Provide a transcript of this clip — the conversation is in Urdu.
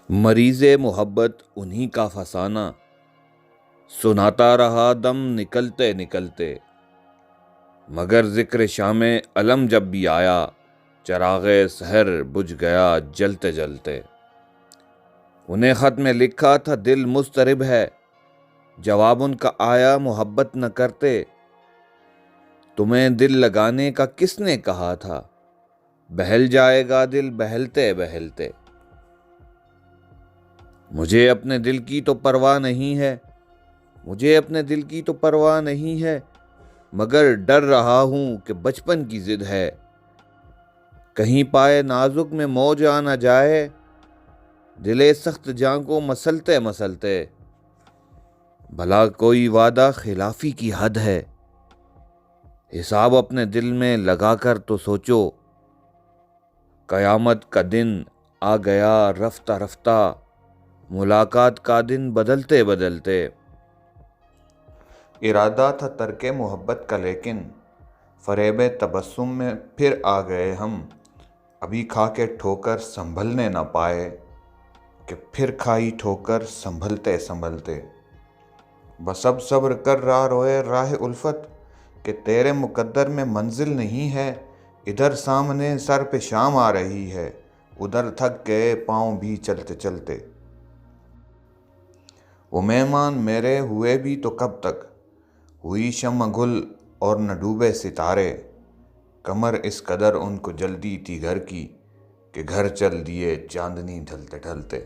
مریض محبت انہی کا فسانہ، سناتا رہا دم نکلتے نکلتے، مگر ذکر شام علم جب بھی آیا، چراغ سحر بجھ گیا جلتے جلتے۔ انہیں خط میں لکھا تھا دل مضطرب ہے، جواب ان کا آیا محبت نہ کرتے۔ تمہیں دل لگانے کا کس نے کہا تھا، بہل جائے گا دل بہلتے بہلتے۔ مجھے اپنے دل کی تو پرواہ نہیں ہے، مجھے اپنے دل کی تو پرواہ نہیں ہے، مگر ڈر رہا ہوں کہ بچپن کی ضد ہے، کہیں پائے نازک میں موج آ نہ جائے، دلے سخت جاں کو مسلتے مسلتے۔ بھلا کوئی وعدہ خلافی کی حد ہے، حساب اپنے دل میں لگا کر تو سوچو، قیامت کا دن آ گیا رفتہ رفتہ، ملاقات کا دن بدلتے بدلتے۔ ارادہ تھا ترک محبت کا لیکن فریب تبسم میں پھر آ گئے ہم، ابھی کھا کے ٹھوکر سنبھلنے نہ پائے کہ پھر کھائی ٹھوکر سنبھلتے سنبھلتے۔ بس اب صبر کر راہ روئے راہ الفت، کہ تیرے مقدر میں منزل نہیں ہے، ادھر سامنے سر پہ شام آ رہی ہے، ادھر تھک گئے پاؤں بھی چلتے چلتے۔ وہ مہمان میرے ہوئے بھی تو کب تک، ہوئی شمع گل اور نہ ڈوبے ستارے، کمر اس قدر ان کو جلدی تھی گھر کی، کہ گھر چل دیے چاندنی ڈھلتے ڈھلتے۔